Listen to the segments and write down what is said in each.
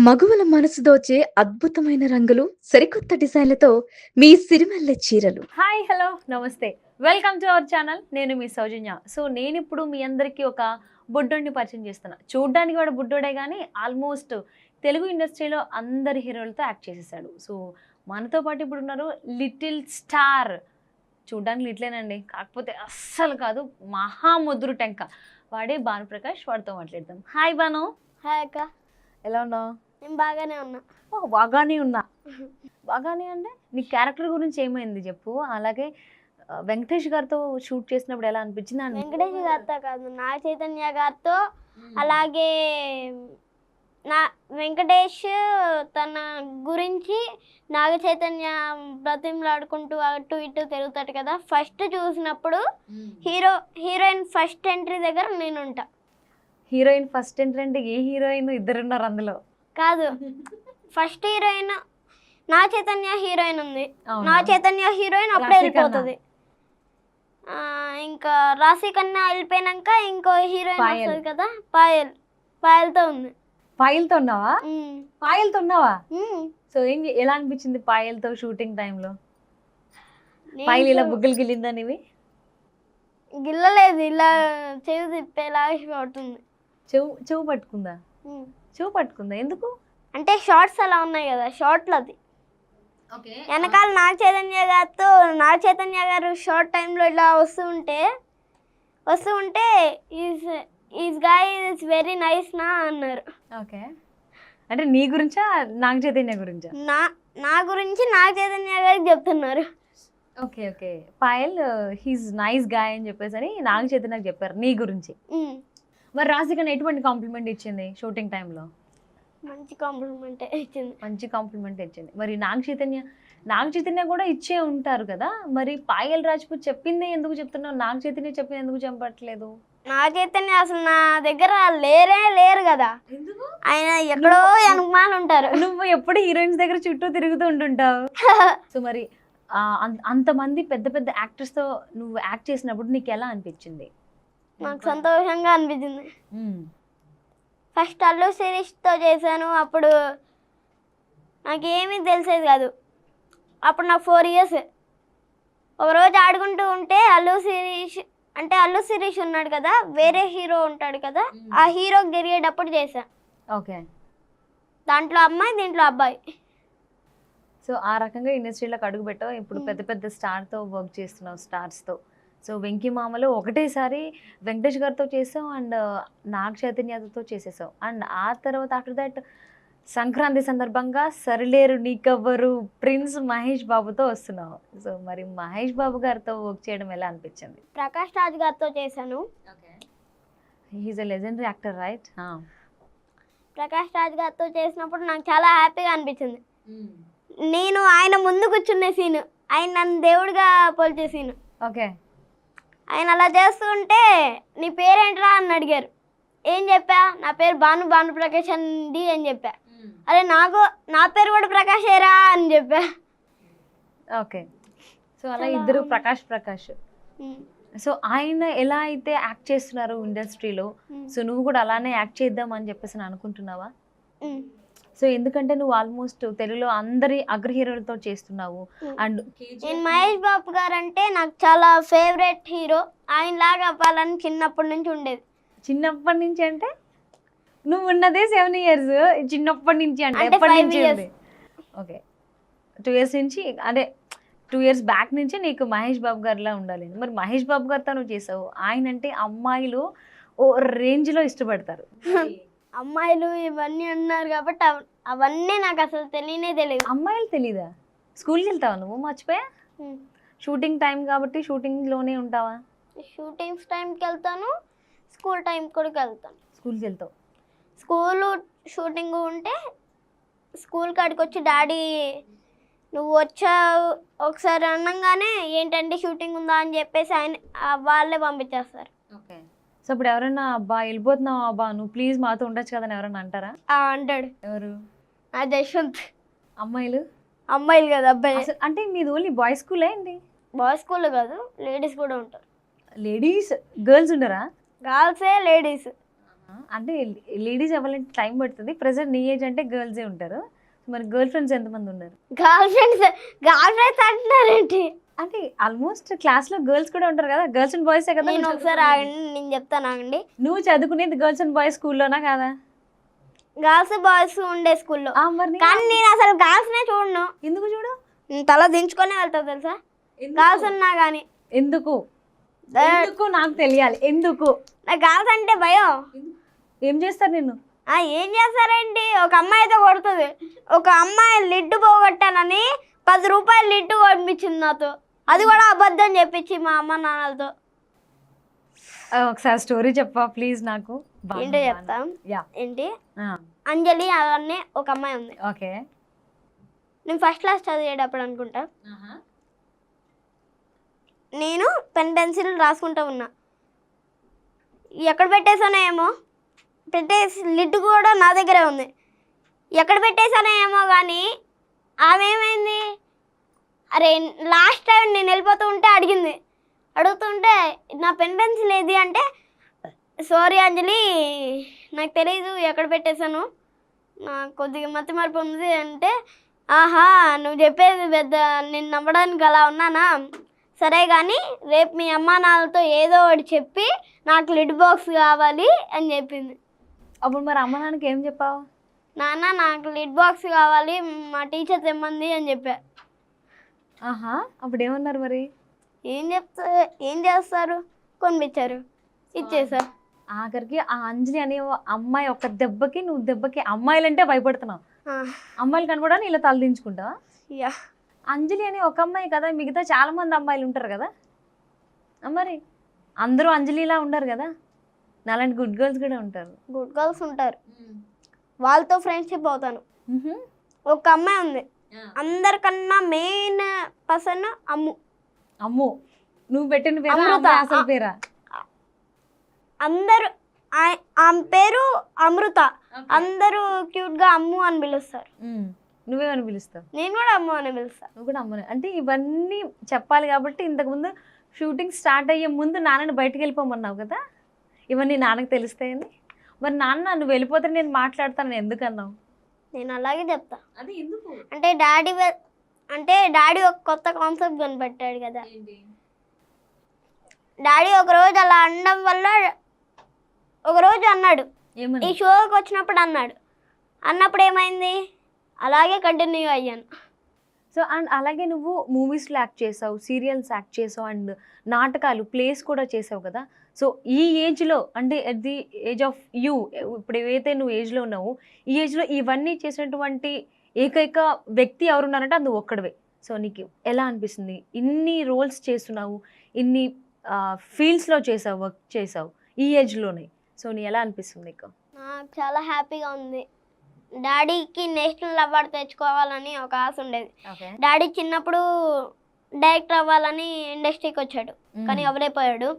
మగువల మనసు దోచే అద్భుతమైన రంగులు, సరికొత్త డిజైన్లతో మీ సిరిమల్లె చీరలు. హాయ్ హలో నమస్తే, వెల్కమ్ టు అవర్ ఛానల్. నేను మీ సౌజన్య. నేను ఇప్పుడు మీ అందరికీ ఒక బుడ్డోడిని పరిచయం చేస్తున్నా. చూడ్డానికి కూడా బుడ్డోడే కానీ ఆల్మోస్ట్ తెలుగు ఇండస్ట్రీలో అందరి హీరోలతో యాక్ట్ చేసేసాడు. మనతో పాటు ఇప్పుడు ఉన్నారు లిటిల్ స్టార్. చూడ్డానికి లిట్లేనండి, కాకపోతే అస్సలు కాదు, మహాముద్రు టెంక. వాడే భానుప్రకాష్. వాడితో మాట్లాడదాం. హాయ్ భాను. హాయ్ అక్క. ఎలా ఉన్నావు? నేను బాగానే ఉన్నా. బాగానే ఉన్నా. బాగానే అంటే నీ క్యారెక్టర్ గురించి ఏమైంది చెప్పు. అలాగే వెంకటేష్ గారితో షూట్ చేసినప్పుడు ఎలా అనిపించింది? వెంకటేష్ గారితో కాదు, నాగ చైతన్య గారితో. అలాగే నా వెంకటేష్ తన గురించి నాగ చైతన్య బ్రతిమలాడుకుంటూ అటు ఇటు తిరుగుతాడు కదా. ఫస్ట్ చూసినప్పుడు హీరోయిన్ ఫస్ట్ ఎంట్రీ దగ్గర నేను ఉంటా. హీరోయిన్ ఫస్ట్ ఎంట్రీ అంటే ఏ హీరోయిన్? ఇద్దరున్నారు అందులో. కాదు, ఫస్ట్ హీరోయిన్ నా చైతన్య హీరోయిన్ ఉంది. నా చైతన్య హీరోయిన్ అప్పుడే వెళ్ళిపోతుంది. ఇంకా రాశి కన్నా వెళ్ళిపోయినాక ఇంకో హీరోయిన్ వస్తుంది కదా, పాయల్తో ఉంది. పాయల్తో ఉన్నావా? పాయల్తో ఉన్నావా? ఎలా అనిపించింది పాయల్తో షూటింగ్ టైంలో? పాయల్ ఇలా బుగ్గలు గిల్లిందా నీవి? గిల్లలేదు, ఇలా చెవి తిప్పేలాగా పడుతుంది. చెవు పట్టుకుందా? చెవు పట్టుకుందా? ఎందుకు అంటే షార్ట్స్ అలా ఉన్నాయి కదా, షార్ట్లు అది. వెనకాల నాగ చైతన్య గారు షార్ట్ టైంలో ఇలా వస్తూ ఉంటే is guy is very nice నా అన్నారు. ఓకే, అంటే నీ గురించా నాగ చైతన్య గురించా? నా గురించి నాగ చైతన్య గారికి చెప్తున్నారు. Okay okay, Payal he's nice guy అని చెప్పేసి అని నాగ చైతన్యకి చెప్పారు నీ గురించి. మరి రాశికన్నా ఎటువంటి కాంప్లిమెంట్ ఇచ్చింది షూటింగ్ టైంలో? మంచి కాంప్లిమెంట్ ఇచ్చింది. మరి నాగ చైతన్య కూడా ఇచ్చే ఉంటారు కదా. మరి పాయల్ రాజ్పూత్ చెప్పింది ఎందుకు చెప్తున్నావు? నాగ చైతన్య చెప్పింది ఎందుకు చెప్పట్లేదు? నాగ చైతన్య అసలు నా దగ్గర లేరు కదా, ఆయన ఎక్కడో అనుమానం ఉంటారు. నువ్వు ఎప్పుడు హీరోయిన్స్ దగ్గర చుట్టూ తిరుగుతూ ఉంటుంటావు. మరి అంతమంది పెద్ద పెద్ద యాక్టర్స్తో నువ్వు యాక్ట్ చేసినప్పుడు నీకు ఎలా అనిపించింది? నాకు సంతోషంగా అనిపించింది. ఫస్ట్ అల్లు శిరీష్తో చేశాను. అప్పుడు నాకేమీ తెలిసేది కాదు. అప్పుడు నాకు 4 years. ఒకరోజు ఆడుకుంటూ ఉంటే అల్లు శిరీష్ ఉన్నాడు కదా, వేరే హీరో ఉంటాడు కదా, ఆ హీరో గెలిగేటప్పుడు చేశా. ఓకే, దాంట్లో అమ్మాయి, దీంట్లో అబ్బాయి. ఆ రకంగా ఇండస్ట్రీలోకి అడుగు పెట్టావు. ఇప్పుడు పెద్ద పెద్ద స్టార్తో వర్క్ చేస్తున్నావు, స్టార్స్తో. వెంకీ మామలో ఒకటేసారి వెంకటేష్ గారితో చేసావు అండ్ నాగ చైతన్యతో చేసేసావు. అండ్ ఆ తర్వాత ఆఫ్టర్ దట్ సంక్రాంతి సందర్భంగా సరిలేరు నీకెవ్వరు ప్రిన్స్ మహేష్ బాబుతో వస్తున్నావు. మరి మహేష్ బాబు గారితో వర్క్ చేయడం ఎలా అనిపించింది? ప్రకాష్ రాజ్ గారితో చేశాను. He's a legendary actor right? Prakash Raj గారితో చేసినప్పుడు నాకు చాలా హ్యాపీగా అనిపించింది. నేను ఆయన ముందు కూర్చునే సీను, ఆయన నన్ను దేవుడిగా పోల్చే సీను. ఓకే, ఆయన అలా చేస్తూ ఉంటే నీ పేరేంట్రా అని అడిగారు. ఏం చెప్పా? నా పేరు భానుప్రకాష్ అండి అని చెప్పా. అరే నా పేరు కూడా ప్రకాశేరా అని చెప్పా. ఓకే, అలా ఇద్దరు ప్రకాష్. ఆయన ఎలా అయితే యాక్ట్ చేస్తున్నారు ఇండస్ట్రీలో, నువ్వు కూడా అలానే యాక్ట్ చేద్దాం అని చెప్పేసి అనుకుంటున్నావా? ఎందుకంటే నువ్వు ఆల్మోస్ట్ తెలుగులో అందరి అగ్ర హీరోలతో చేస్తున్నావు. అండ్ నేను మహేష్ బాబు గారు అంటే నాకు చాలా ఫేవరెట్ హీరో. ఆయన లాగా అవ్వాలని చిన్నప్పటి నుంచి ఉండేది. చిన్నప్పటి నుంచి అంటే నువ్వు ఉన్నదే 7 years, చిన్నప్పటి నుంచి అంటే ఎప్పటి నుంచి ఉంది? ఓకే, 2 years నుంచి, అదే 2 years బ్యాక్ నుంచి నీకు మహేష్ బాబు గారిలా ఉండాలి. మరి మహేష్ బాబు గారితో నువ్వు చేసావు. ఆయన అంటే అమ్మాయిలు ఓ రేంజ్లో ఇష్టపడతారు. అమ్మాయిలు ఇవన్నీ అన్నారు కాబట్టి అవన్నీ నాకు అసలు తెలియదు. అమ్మాయిలు తెలీదా? స్కూల్కి వెళ్తావా నువ్వు? మర్చిపోయా. షూటింగ్ టైం కాబట్టి షూటింగ్లోనే ఉంటావా? షూటింగ్స్ టైంకి వెళ్తాను, స్కూల్ టైం కూడా వెళ్తాను. స్కూల్కి వెళ్తావు? స్కూలు షూటింగ్ ఉంటే స్కూల్ కాడికి వచ్చి డాడీ నువ్వు వచ్చావు ఒకసారి అనగానే ఏంటంటే షూటింగ్ ఉందా అని చెప్పేసి వాళ్ళే పంపించేస్తారు. ఓకే, ఇప్పుడు ఎవరైనా అబ్బా వెళ్ళిపోతున్నావు అబ్బా నువ్వు ప్లీజ్ మాతో ఉండొచ్చు కదా అని ఎవరైనా అంటారా? అంటాడు. ఎవరు? జశ్వంత్. అమ్మాయిలు కదా, అబ్బాయి. అంటే మీది ఓన్లీ బాయ్స్ స్కూల్ ఏంటి? బాయ్స్ స్కూల్ కాదు, లేడీస్ కూడా ఉంటారు. లేడీస్ గర్ల్స్ ఉండరా? గర్ల్సే లేడీస్. అంటే లేడీస్ అవ్వాలంటే టైం పడుతుంది. ప్రెసెంట్ నీ ఏజ్ అంటే గర్ల్సే ఉంటారు. మరి గర్ల్ ఫ్రెండ్స్ ఎంతమంది ఉన్నారు? గర్ల్ ఫ్రెండ్స్ అంటున్నారేంటి? అంటే ఆల్మోస్ట్ క్లాస్లో గర్ల్స్ కూడా ఉంటారు కదా, గర్ల్స్ అండ్ బాయ్సే కదా. నేను ఒకసారి ఆగండి, నేను చెప్తాను ఆగండి. నువ్వు చదువుకునేది గర్ల్స్ అండ్ బాయ్స్ స్కూల్లోనా కాదా? గర్ల్స్ బాయ్స్ ఉండే స్కూల్లో. మరి కానీ నేను అసలు గర్ల్స్నే చూడను. ఎందుకు చూడు? నేను తల దించుకొని వెళ్తా తెలుసా గర్ల్స్ ఉన్నా కానీ. ఎందుకు నాకు తెలియాలి. ఎందుకు? నాకు గర్ల్స్ అంటే భయం. ఏం చేస్తారు నిన్ను? ఏం చేస్తారేంటి, ఒక అమ్మాయితో కొడుతుంది. ఒక అమ్మాయి లిడ్డు పోగొట్టానని 10 రూపాయలు లిడ్డు కొనిపించింది నాతో. అది కూడా అబద్ధం చెప్పించి మా అమ్మ నాన్నలతో. ఒకసారి స్టోరీ చెప్పా ప్లీజ్ నాకు. ఏంటో చెప్తాం. ఏంటి, ఆ, అంజలి అవన్నీ ఒక అమ్మాయి ఉంది. ఓకే. నేను ఫస్ట్ క్లాస్ చదివేటప్పుడు అనుకుంటా. నేను పెన్ పెన్సిల్ రాసుకుంటూ ఉన్నా. ఎక్కడ పెట్టేసానో ఏమో, పెట్టేసి లిడ్ కూడా నా దగ్గరే ఉంది. ఎక్కడ పెట్టేసానో ఏమో కానీ ఆమె ఏమైంది, అరే లాస్ట్ టైం నేను వెళ్ళిపోతూ ఉంటే అడుగుతుంటే నా పెన్ పెన్సిల్ ఏది అంటే, సారీ అంజలి నాకు తెలియదు ఎక్కడ పెట్టేశాను, నాకు కొద్దిగా మతి మరపు ఉంది అంటే, ఆహా నువ్వు చెప్పేది పెద్ద నేను నమ్మడానికి అలా ఉన్నానా, సరే కానీ రేపు మీ అమ్మా నాన్నలతో ఏదో ఒకటి చెప్పి నాకు లిడ్ బాక్స్ కావాలి అని చెప్పింది. అప్పుడు మరి అమ్మ నాన్నకి ఏం చెప్పావు? నాన్న నాకు లిడ్ బాక్స్ కావాలి, మా టీచర్ తెమ్మంది అని చెప్పా. అప్పుడు ఏమన్నారు మరి? ఏం చేస్తారు, కొనిపించారు, ఇచ్చేసారు. ఆఖరికి ఆ అంజలి అనే అమ్మాయి ఒక దెబ్బకి నువ్వు దెబ్బకి అమ్మాయిలంటే భయపడుతున్నావు. అమ్మాయిలు కనపడా ఇలా తలదించుకుంటావా? అంజలి అనే ఒక అమ్మాయి కదా, మిగతా చాలా మంది అమ్మాయిలు ఉంటారు కదా. మరి అందరూ అంజలిలా ఉండరు కదా, నాలాంటి గుడ్ గర్ల్స్ కూడా ఉంటారు. గుడ్ గర్ల్స్ ఉంటారు, వాళ్ళతో ఫ్రెండ్షిప్ అవుతాను. ఒక అమ్మాయి ఉంది, అందరికన్నా మెయిన్ పర్సన్ అమ్ము. నువ్వు పెట్టిన పేరా? అందరూ ఆమె పేరు అమృత. అందరూ క్యూట్ గా అమ్ము అని పిలుస్తారు. నువ్వేమని పిలుస్తావు? నేను కూడా అమ్ము అని పిలుస్తా. నువ్వు కూడా అమ్మని. అంటే ఇవన్నీ చెప్పాలి కాబట్టి ఇంతకుముందు షూటింగ్ స్టార్ట్ అయ్యే ముందు నాన్నని బయటకు వెళ్ళిపోమన్నావు కదా, ఇవన్నీ నాన్నకు తెలుస్తాయని. మరి నాన్న నువ్వు వెళ్ళిపోతే నేను మాట్లాడతాను ఎందుకు అన్నావు? నేను అలాగే చెప్తా. అది ఎందుకు అంటే డాడీ ఒక కొత్త కాన్సెప్ట్ కనిపెట్టాడు కదా. డాడీ ఒకరోజు అలా అనడం వల్ల ఒకరోజు అన్నాడు, ఈ షోకి వచ్చినప్పుడు అన్నప్పుడు ఏమైంది, అలాగే కంటిన్యూ అయ్యాను. సో అండ్ అలాగే నువ్వు మూవీస్లో యాక్ట్ చేసావు, సీరియల్స్ యాక్ట్ చేసావు, అండ్ నాటకాలు ప్లేస్ కూడా చేసావు కదా. సో ఈ ఏజ్లో అంటే at the age of you, ఇప్పుడు ఏవైతే నువ్వు ఏజ్లో ఉన్నావు, ఈ ఏజ్లో ఇవన్నీ చేసినటువంటి ఏకైక వ్యక్తి ఎవరున్నారంటే అది నువ్వు ఒక్కడవే. సో నీకు ఎలా అనిపిస్తుంది? ఇన్ని రోల్స్ చేస్తున్నావు, ఇన్ని ఫీల్డ్స్లో చేసావు, వర్క్ చేసావు ఈ ఏజ్లోనే. సో నీ ఎలా అనిపిస్తుంది నీకు? నాకు చాలా హ్యాపీగా ఉంది. డాడీకి నేషనల్ అవార్డు తెచ్చుకోవాలని ఒక ఆశ ఉండేది. డాడీ చిన్నప్పుడు డైరెక్టర్ అవ్వాలని ఇండస్ట్రీకి వచ్చాడు, కానీ అవ్వలేకపోయాడు.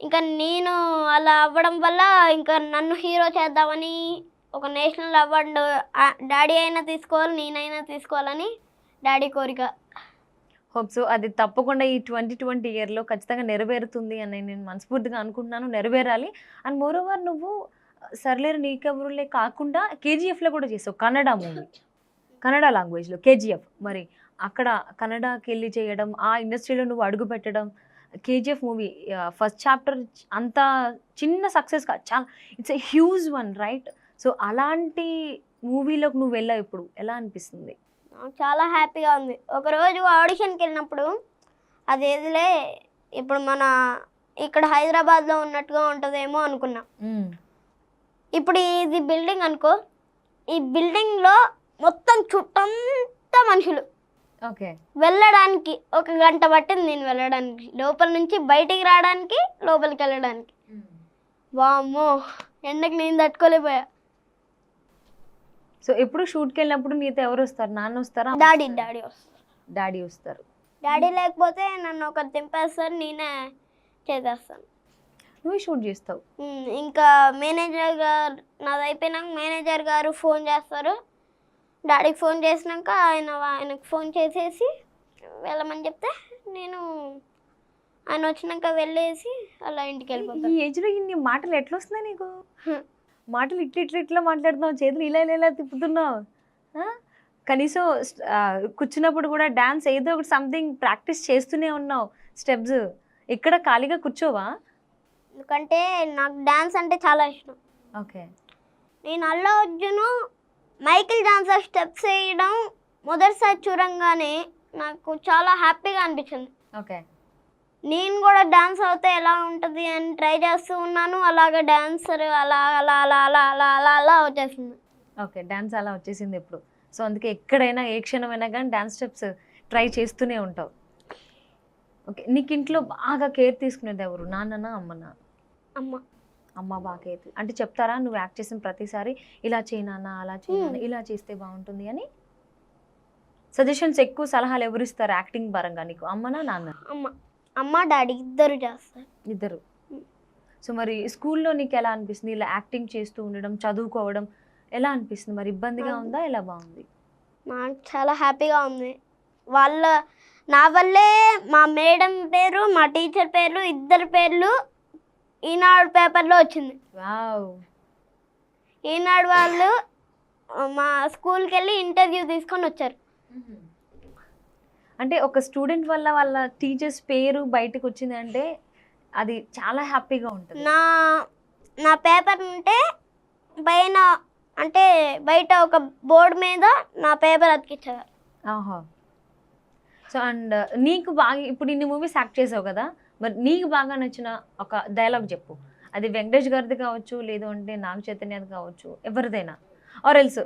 ఇంకా నేను అలా అవ్వడం వల్ల ఇంకా నన్ను హీరో చేద్దామని ఒక నేషనల్ అవార్డు డాడీ అయినా తీసుకోవాలి, నేనైనా తీసుకోవాలని డాడీ కోరిక. హోప్ సో అది తప్పకుండా ఈ 2020 ఇయర్లో ఖచ్చితంగా నెరవేరుతుంది అని నేను మనస్ఫూర్తిగా అనుకుంటున్నాను, నెరవేరాలి. అండ్ మోరోవర్ నువ్వు సర్లేరు నీకెవరులే కాకుండా కేజీఎఫ్లో కూడా చేసావు, కన్నడ మూవీ, కన్నడ లాంగ్వేజ్లో కేజీఎఫ్. మరి అక్కడ కన్నడకి వెళ్ళి చేయడం, ఆ ఇండస్ట్రీలో నువ్వు అడుగు పెట్టడం, కేజీఎఫ్ మూవీ ఫస్ట్ చాప్టర్ అంత చిన్న సక్సెస్ కాదు, చాలా it's a huge one right. So అలాంటి మూవీలోకి నువ్వు వెళ్ళావు, ఇప్పుడు ఎలా అనిపిస్తుంది? నాకు చాలా హ్యాపీగా ఉంది. ఒకరోజు ఆడిషన్కి వెళ్ళినప్పుడు అదేదిలే ఇప్పుడు మన ఇక్కడ హైదరాబాద్లో ఉన్నట్టుగా ఉంటుందేమో అనుకున్నా. ఇప్పుడు ఇది బిల్డింగ్ అనుకో, ఈ బిల్డింగ్లో మొత్తం చుట్టంతా మనుషులు. ఓకే, వెళ్ళడానికి 1 గంట పట్టింది నేను వెళ్ళడానికి, లోపల నుంచి బయటికి రావడానికి, లోపలికి వెళ్ళడానికి. వామ్మో, ఎండకి నేను తట్టుకోలేకపోయా. సో ఎప్పుడు షూట్కి వెళ్ళినప్పుడు నీతో ఎవరు వస్తారు? నాన్న వస్తారా? డాడీ వస్తారు. డాడీ లేకపోతే నన్ను ఒకరు తెంపేస్తారు, నేనే చేసేస్తాను. నువ్వు షూట్ చేస్తావు. ఇంకా మేనేజర్ గారు నాది అయిపోయినాక మేనేజర్ గారు ఫోన్ చేస్తారు. డాడీకి ఫోన్ చేసినాక ఆయనకు ఫోన్ చేసేసి వెళ్ళమని చెప్తే నేను ఆయన వచ్చినాక వెళ్ళేసి అలా ఇంటికి ఈ వెళ్ళిపోతాను. ఏజ్ లో ఇన్ని మాటలు ఎట్లా వస్తున్నాయి నీకు? మాటలు ఇట్లా మాట్లాడుతున్నావు, చేతులు ఇలా తిప్పుతున్నావు. ఆ? కనీసం కూర్చున్నప్పుడు కూడా డాన్స్ ఏదో ఒకటి సంథింగ్ ప్రాక్టీస్ చేస్తూనే ఉన్నావు స్టెప్స్. ఇక్కడ ఖాళీగా కూర్చోవా? ఎందుకంటే నాకు డాన్స్ అంటే చాలా ఇష్టం. ఓకే. నేను Allu Arjun Michael Johnson steps వేయడం మొదటిసారి చూడంగానే నాకు చాలా హ్యాపీగా అనిపించింది. ఓకే. నేను కూడా డాన్స్ అవుతే ఎలా ఉంటుంది అని ట్రై చేస్తూ ఉన్నాను. అలాగే డాన్సర్ అలా అలా అలా అలా అలా అలా అలా వచ్చేసింది. ఓకే, డాన్స్ అలా వచ్చేసింది ఇప్పుడు. సో అందుకే ఎక్కడైనా ఏ క్షణమైనా కానీ డాన్స్ స్టెప్స్ ట్రై చేస్తూనే ఉంటావు. ఓకే, నీకు ఇంట్లో బాగా కేర్ తీసుకునేది ఎవరు, నాన్ననా అమ్మనా? అమ్మ. అమ్మ బాగా కేర్ అంటే చెప్తారా నువ్వు యాక్ట్ చేసిన ప్రతిసారి ఇలా చేయి నాన్న, అలా చేయి నాన్న, ఇలా చేస్తే బాగుంటుంది అని? సజెషన్స్ ఎక్కువ సలహాలు ఎవరు ఇస్తారు యాక్టింగ్ పరంగా నీకు, అమ్మనా నాన్న? అమ్మ. అమ్మ డాడీ ఇద్దరు చేస్తారు. ఇద్దరు. సో మరి స్కూల్లో నీకు ఎలా అనిపిస్తుంది ఇలా యాక్టింగ్ చేస్తూ ఉండడం, చదువుకోవడం ఎలా అనిపిస్తుంది? మరి ఇబ్బందిగా ఉందా, ఎలా బాగుంది? నాకు చాలా హ్యాపీగా ఉంది. నా వల్లే మా మేడం పేరు, మా టీచర్ పేర్లు, ఇద్దరు పేర్లు ఈనాడు పేపర్లో వచ్చింది. వావ్. ఈనాడు వాళ్ళు మా స్కూల్కి వెళ్ళి ఇంటర్వ్యూ తీసుకొని వచ్చారు. అంటే ఒక స్టూడెంట్ వల్ల వాళ్ళ టీచర్స్ పేరు బయటకు వచ్చింది అంటే అది చాలా హ్యాపీగా ఉంటుంది. నా పేపర్ ఉంటే పైన అంటే బయట ఒక బోర్డు మీద నా పేపర్ అతికించారు. ఆహా. సో అండ్ నీకు బాగా ఇప్పుడు ఇన్ని మూవీస్ యాక్ట్ చేసావు కదా, మరి నీకు బాగా నచ్చిన ఒక డైలాగ్ చెప్పు. అది వెంకటేష్ గారిది కావచ్చు, లేదు అంటే నాగ చైతన్యది కావచ్చు, ఎవరిదైనా. ఆర్ ఎల్స్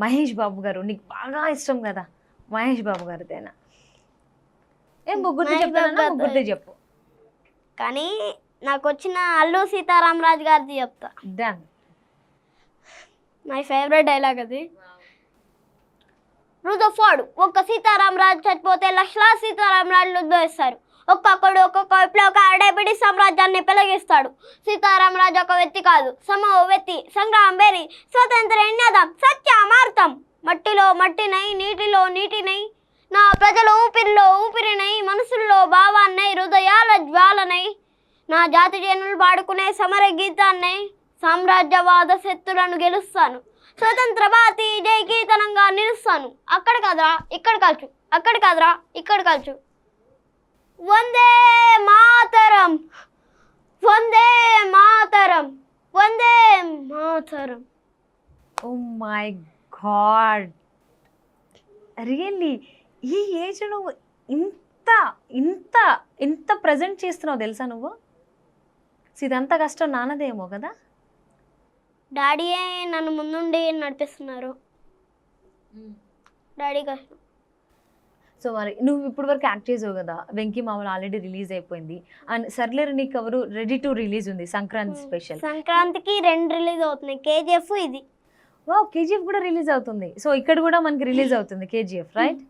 మహేష్ బాబు గారు నీకు బాగా ఇష్టం కదా, మహేష్ బాబు గారిదైనా. ఏం ముగ్గురిది చెప్తానన్నా ముగ్గురిది చెప్పు. కానీ నాకు వచ్చిన అల్లు సీతారామరాజు గారిది చెప్తా. డన్. మై ఫేవరెట్ డైలాగ్ అది. రుజఫాడు ఒక్క సీతారామరాజు చచ్చిపోతే లక్షలాది సీతారామరాజులు ఉద్భవిస్తారు. ఒక్కొక్కడు ఒక్కొక్క విప్లవ అడేబడి సామ్రాజ్యాన్ని పెలగిస్తాడు. సీతారామరాజు ఒక వ్యక్తి కాదు, సమూహ వ్యక్తి, సంగ్రామం బేరి, స్వతంత్ర నినాదం, సత్యమార్తం. మట్టిలో మట్టినై, నీటిలో నీటినై, నా ప్రజల ఊపిరిలో ఊపిరినై, మనసుల్లో భావాన్నై, హృదయాల జ్వాలనై, నా జాతి జనులు పాడుకునే సమర గీతాన్నై, సామ్రాజ్యవాద శక్తులను గెలుస్తాను. స్వతంత్ర భారతి జై కీర్తనంగా నిలుస్తాను. అక్కడ కాదురా ఇక్కడ కాల్చు, అక్కడ కాదురా ఇక్కడ కాల్చు. Vande Mataram, Vande Mataram, Vande Mataram. Oh my God, really ఈ ఏజ్ నువ్వు ఇంత ఇంత ఇంత ప్రజెంట్ చేస్తున్నావు తెలుసా నువ్వు? సో ఇదంతా కష్టం నాన్నదేమో కదా. డాడీయే నన్ను ముందుండి నడిపిస్తున్నారు. డాడీ కష్టం. సో మరి నువ్వు ఇప్పుడు వరకు యాక్ట్ చేసావు కదా, వెంకీ మామూలు ఆల్రెడీ రిలీజ్ అయిపోయింది అండ్ సర్లేరు నీకు ఎవరు రెడీ టు రిలీజ్ ఉంది సంక్రాంతి స్పెషల్. సంక్రాంతికి 2 రిలీజ్ అవుతున్నాయి, కేజీఎఫ్ ఇది. వా, కేజీఎఫ్ కూడా రిలీజ్ అవుతుంది. సో ఇక్కడ కూడా మనకి రిలీజ్ అవుతుంది కేజీఎఫ్, రైట్?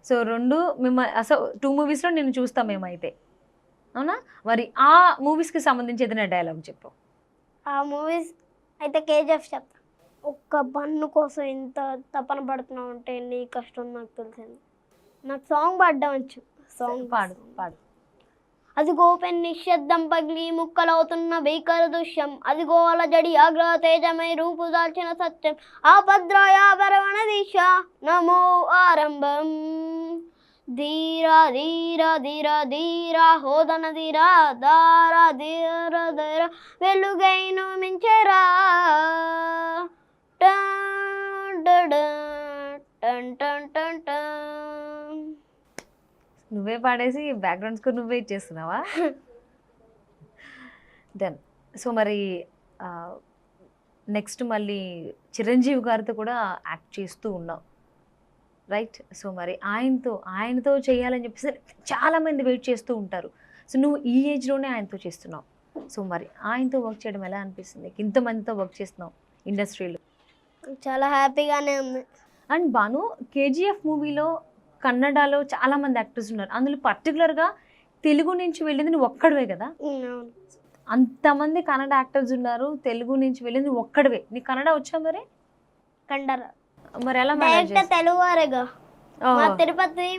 సో రెండు మేము అసలు 2 మూవీస్లో నేను చూస్తాం మేమైతే, అవునా? మరి ఆ మూవీస్కి సంబంధించి ఏదైనా డైలాగ్ చెప్పు. ఆ మూవీస్ అయితే కేజీఎఫ్ చెప్తా. ఒక్క బన్ను కోసం ఇంత తపన పడుతున్నావు అంటే నీ కష్టం నాకు తెలిసింది. నాకు సాంగ్ పాడడం వచ్చు. సాంగ్ పాడు పాడు. అదిగో పెన్ నిశ్శబ్దం పగిలి ముక్కలవుతున్న భీకర దృశ్యం, అదిగో అలజడి ఆగ్రహ తేజమై రూపు దాల్చిన సత్యం, ఆపద్రాయాభరవణ దిశ నమో ఆరంభం. ధీరా ధీరా ధీరా ధీరా హోదన ధీరా దారా ధీర ధీర వెలుగైను మించెరా. టన్ టన్ టన్ టన్ టన్. నువ్వే పాడేసి బ్యాక్గ్రౌండ్ స్కోర్ నువ్వే ఇచ్చేస్తున్నావా? డన్. సో మరి నెక్స్ట్ మళ్ళీ చిరంజీవి గారితో కూడా యాక్ట్ చేస్తూ ఉన్నావు, రైట్? సో మరి ఆయనతో చేయాలని చెప్పేసి చాలామంది వెయిట్ చేస్తూ ఉంటారు. సో నువ్వు ఈ ఏజ్లోనే ఆయనతో చేస్తున్నావు. సో మరి ఆయనతో వర్క్ చేయడం ఎలా అనిపిస్తుంది? ఇంతమందితో వర్క్ చేస్తున్నావు ఇండస్ట్రీలో. చాలా హ్యాపీగానే ఉంది. అండ్ బాను, కేజీఎఫ్ మూవీలో కన్నడలో చాలామంది యాక్టర్స్ ఉన్నారు, అందులో పర్టికులర్గా తెలుగు నుంచి వెళ్ళింది నువ్వు ఒక్కడవే కదా. అంతమంది కన్నడ యాక్టర్స్ ఉన్నారు, తెలుగు నుంచి వెళ్ళింది నువ్వు ఒక్కడవే. నీకు కన్నడ వచ్చా మరి? కండర మరి ఎలా తెలుగు వారేగా.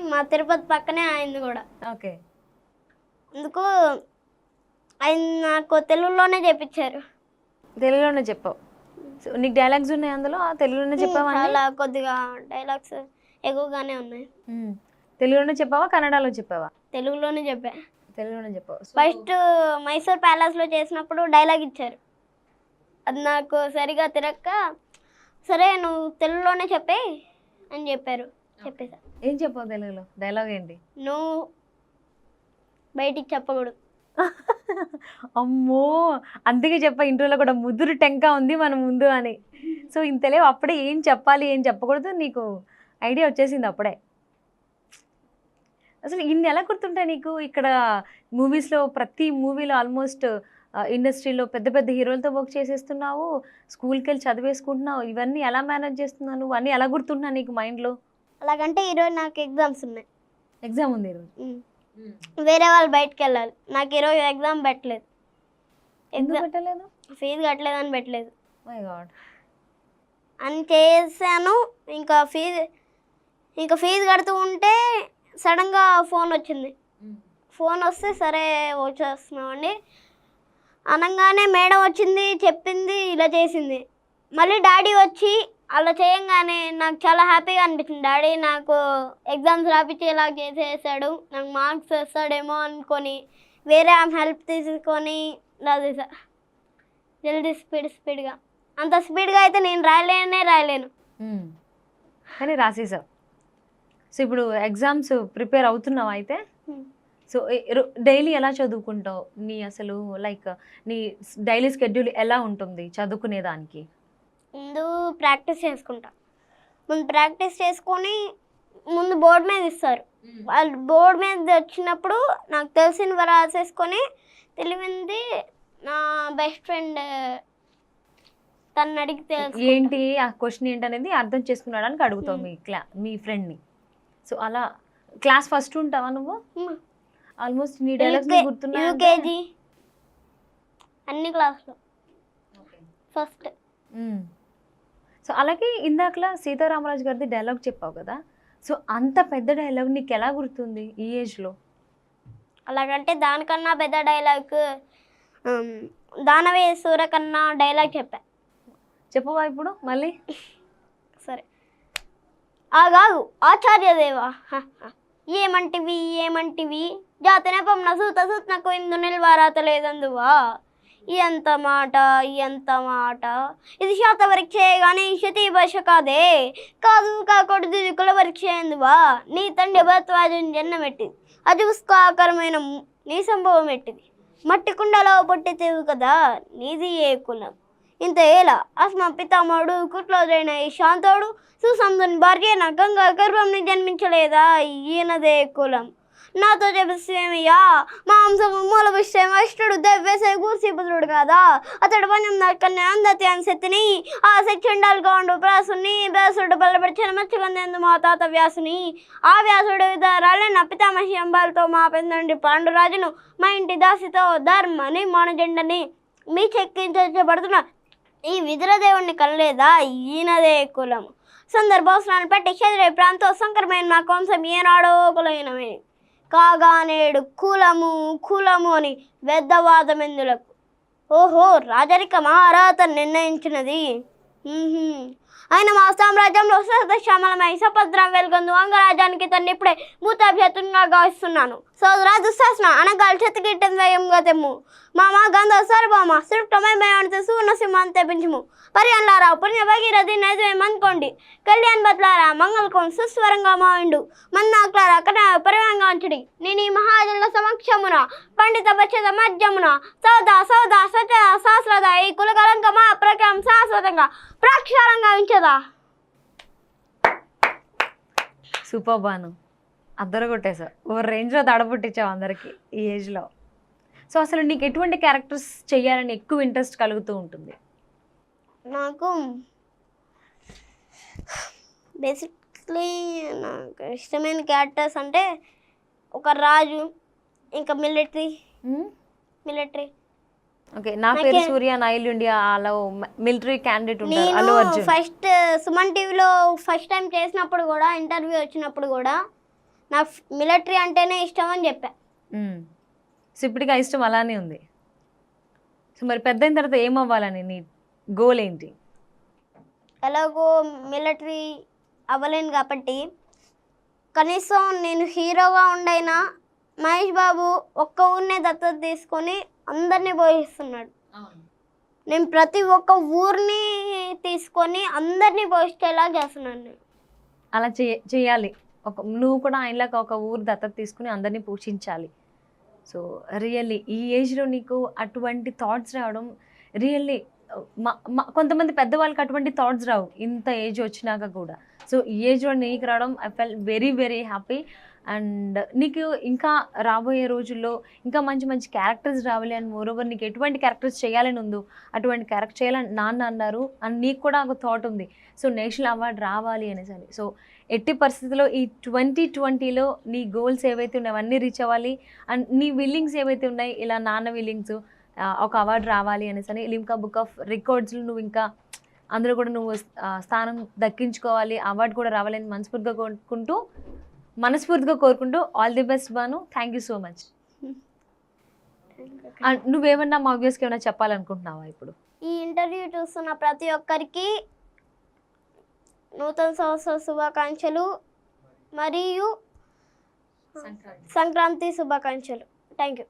మా తిరుపతి పక్కనే అయింది కూడా. ఓకే. అందుకు ఆయన నాకు తెలుగులోనే చెప్పించారు. తెలుగులోనే చెప్పావు. సో నీకు డైలాగ్స్ ఉన్నాయి అందులో, తెలుగులోనే చెప్పావా? చాలా కొద్దిగా డైలాగ్స్ ఎక్కువగానే ఉన్నాయి. తెలుగులోనే చెప్పావా, కన్నడలో చెప్పావా? తెలుగులోనే చెప్పా. తెలుగులోనే చెప్పావు. ఫస్ట్ మైసూర్ ప్యాలెస్లో చేసినప్పుడు డైలాగ్ ఇచ్చారు, అది నాకు సరిగా తిరక్క, సరే నువ్వు తెలుగులోనే చెప్పే అని చెప్పారు. చెప్పేసా. ఏం చెప్పావు తెలుగులో? డైలాగ్ ఏంటి? నువ్వు బయటికి చెప్పకూడదు. అమ్మో, అందుకే చెప్పా ఇంటర్వ్యూలో కూడా ముదురు టెంకా ఉంది మన ముందు అని. సో ఇంతలేవు, అప్పుడే ఏం చెప్పాలి ఏం చెప్పకూడదు నీకు ఐడియా వచ్చేసింది అప్పుడే. అసలు ఇన్ని ఎలా గుర్తుంటాయి నీకు? ఇక్కడ మూవీస్లో, ప్రతి మూవీలో ఆల్మోస్ట్ ఇండస్ట్రీలో పెద్ద పెద్ద హీరోలతో వర్క్ చేసేస్తున్నావు, స్కూల్కి వెళ్ళి చదివేసుకుంటున్నావు, ఇవన్నీ ఎలా మేనేజ్ చేస్తున్నావు నువ్వు? అన్నీ ఎలా గుర్తుంటున్నా నీకు మైండ్లో? అలాగంటే ఈరోజు నాకు ఎగ్జామ్స్ ఉన్నాయి. ఎగ్జామ్ ఉంది ఈరోజు. వేరే వాళ్ళు బయటకు వెళ్ళాలి, నాకు ఈరోజు ఎగ్జామ్ పెట్టలేదు. ఎందుకు పెట్టలేదు? ఫీజు కట్టలేదని పెట్టలేదు. My God. అని చేశాను. ఇంకా ఫీజు కడుతూ ఉంటే సడన్గా ఫోన్ వచ్చింది. ఫోన్ వస్తే సరే వచ్చేస్తున్నామండి అనగానే మేడం వచ్చింది, చెప్పింది, ఇలా చేసింది. మళ్ళీ డాడీ వచ్చి అలా చేయంగానే నాకు చాలా హ్యాపీగా అనిపించింది. డాడీ నాకు ఎగ్జామ్స్ రాపించి ఇలా చేసేసాడు, నాకు మార్క్స్ వేస్తాడేమో అనుకొని వేరే ఆమె హెల్ప్ తీసుకొని రాసేసా జల్దీ స్పీడ్గా. అంత స్పీడ్గా అయితే నేను రాయలేను. కానీ రాసేసావు. సో ఇప్పుడు ఎగ్జామ్స్ ప్రిపేర్ అవుతున్నావు అయితే? సో డైలీ ఎలా చదువుకుంటావు? నీ అసలు లైక్ నీ డైలీ స్కెడ్యూల్ ఎలా ఉంటుంది చదువుకునేదానికి? ముందు ప్రాక్టీస్ చేసుకుంటా. ముందు బోర్డు మీద ఇస్తారు. వాళ్ళు బోర్డు మీద వచ్చినప్పుడు నాకు తెలిసినవి రాసేసుకొని, తెలివింది నా బెస్ట్ ఫ్రెండ్ తను అడిగితే ఏంటి ఆ క్వశ్చన్ ఏంటనేది అర్థం చేసుకున్నాడానికి అడుగుతావు మీ ఫ్రెండ్ని. సో అలా క్లాస్ ఫస్ట్ ఉంటావా నువ్వు? ఆల్మోస్ట్ నీ డైలాగ్స్ గుర్తున్నాయి? యూకేజీ అన్ని క్లాస్లో ఫస్ట్. సో అలాగే ఇందాకలా సీతారామరాజు గారిది డైలాగ్ చెప్పావు కదా, సో అంత పెద్ద డైలాగ్ నీకు ఎలా గుర్తుంది ఈ ఏజ్లో? అలాగంటే దానికన్నా పెద్ద డైలాగ్ దానవే సూర కన్నా డైలాగ్ చెప్పవా ఇప్పుడు మళ్ళీ? సరే. ఆగాగు ఆచార్యదేవా ఏమంటివి జాతనేపం సూత సూత్నకు ఇందు నిల్వారాత లేదందువా ఎంత మాట ఇది శాత పరీక్ష కానీ శతి భాష కాదు కాకూడదు కుల పరీక్ష ఎందువా నీ తండ్రి భరద్వాజుని జన్మమెట్టిది అజుస్కాకరమైన నీ సంభవం ఎట్టిది మట్టి కుండలో పుట్టితేవు కదా నీది ఏ కులం ఇంత ఏలా అస్మ పితామహుడు కుట్లోజైన ఈ శాంతోడు సుసంధుని భార్య నా గంగా గర్భంని జన్మించలేదా ఈయనదే కులం నాతో చెప్పేమయ్యా మాంసము మూల విషయం అష్టుడు దవ్వేసే గూర్సిపుత్రుడు కాదా అతడు పన్యం కన్నా అందతి అని శక్తిని ఆ శక్తిండాలుగా ఉండు వ్యాసుడు బలపరిచిన మత్స్యకందేందు మా తాత వ్యాసుని ఆ వ్యాసుడు రాలేన పితామహి అంబాలతో మా పెద్దండి పాండురాజును మా ఇంటి దాసితో ధర్మని మానజెండని మీ చెక్కించబడుతున్న ఈ విదురదేవుణ్ణి కలలేదా ఈయనదే కులం సందర్భావసరాన్ని బట్టి క్షత్రియ ప్రాంతం సంకరమైన మా వంశం ఏనాడో కులైనమే కాగా నేడు కులము అని వెద్దవాదమెందులకు ఓహో రాజరిక మహారాత నిర్ణయించినది. ఆయన మా సామ్రాజ్యంలో శ్యామలమై సపద్రం వెలుగొందు అంగరాజ్యానికి తను ఇప్పుడే భూతాభ్యతునిగా గావిస్తున్నాను. సోదరా దుశ్శాసన అనగాలు చెత్తగిట్టం వేయంగా తెమ్ము మామ గంధ సర్వమ సృష్టమై మేమంటే సువర్ణ సింహాన్ని తెప్పించము పర్యాన్లారా పుణ్య భగీరథి నైజమనుకోండి కళ్యాణ్ బట్లారా మంగళకం సుస్వరంగా మావిండు మన్నాక్లారా కట పరివంగా ఉంచుడి నేను ఈ మహాజనుల సమక్షమున పండిత బచ్చద మధ్యమున సౌదా సత్య శాస్త్రద ఈ కులకలంకమా ప్రకం శాశ్వతంగా ప్రక్షాళంగా ఉంచదా. సూపర్ బాను, అద్దరు కొట్టేసావు. ఓ రేంజ్లో దడబుట్టించావు అందరికీ ఈ ఏజ్లో. సో అసలు నీకు ఎటువంటి క్యారెక్టర్స్ చేయాలని ఎక్కువ ఇంట్రెస్ట్ కలుగుతూ ఉంటుంది? నాకు బేసిక్లీ నాకు ఇష్టమైన క్యారెక్టర్స్ అంటే ఒక రాజు, ఇంకా మిలిటరీ. ఓకే, నా పేరు సూర్య, నైల్ ఇండియా అలా మిలిటరీ క్యాండిడేట్ ఉంటారు అల్లు అర్జున్. ఫస్ట్ సుమన్ టీవీలో ఫస్ట్ టైం చేసినప్పుడు కూడా ఇంటర్వ్యూ వచ్చినప్పుడు కూడా నాకు మిలిటరీ అంటేనే ఇష్టం అని చెప్పా. సో ఇప్పటికీ ఆ ఇష్టం అలానే ఉంది. సో మరి పెద్ద అయిన తర్వాత ఏమవ్వాలని నీ గోల్ ఏంటి? ఎలాగో మిలిటరీ అవ్వలేను కాబట్టి కనీసం నేను హీరోగా ఉండైనా మహేష్ బాబు ఒక్క ఊరినే దత్తత తీసుకొని అందరినీ పోషిస్తున్నాడు. నేను ప్రతి ఒక్క ఊరిని తీసుకొని అందరినీ పోషించేలా చేస్తున్నాను నేను. అలా చేయాలి. నువ్వు కూడా ఆయనలాగా ఒక ఊరు దత్తత తీసుకుని అందరినీ పోషించాలి. సో రియల్లీ ఈ ఏజ్లో నీకు అటువంటి థాట్స్ రావడం రియల్లీ కొంతమంది పెద్దవాళ్ళకి అటువంటి థాట్స్ రావు ఇంత ఏజ్ వచ్చినాక కూడా. సో ఈ ఏజ్లో నీకు రావడం I felt very very happy. And నీకు ఇంకా రాబోయే రోజుల్లో ఇంకా మంచి మంచి క్యారెక్టర్స్ రావాలి అండ్ మోరోవర్ నీకు ఎటువంటి క్యారెక్టర్స్ చేయాలని ఉందో అటువంటి క్యారెక్టర్ చేయాలని నాన్న అన్నారు అండ్ నీకు కూడా ఒక థాట్ ఉంది. సో నేషనల్ అవార్డు రావాలి అనేసి అని. సో ఎట్టి పరిస్థితుల్లో ఈ 2020లో నీ గోల్స్ ఏవైతే ఉన్నాయో అవన్నీ రీచ్ అవ్వాలి అండ్ నీ విల్లింగ్స్ ఏవైతే ఉన్నాయి ఇలా నాన్న విల్లింగ్స్ ఒక అవార్డు రావాలి అనేసి అని లిమ్కా బుక్ ఆఫ్ రికార్డ్స్లో నువ్వు ఇంకా అందులో కూడా నువ్వు స్థానం దక్కించుకోవాలి, అవార్డు కూడా రావాలని మనస్ఫూర్తిగా కోరుకుంటూ all the best Bhanu. Thank you so much. నువ్వేమన్నా మా వ్యూస్కి ఏమైనా చెప్పాలనుకుంటున్నావా ఇప్పుడు? ఈ ఇంటర్వ్యూ చూస్తున్న ప్రతి ఒక్కరికి నూతన సంవత్సర శుభాకాంక్షలు మరియు సంక్రాంతి శుభాకాంక్షలు. Thank you.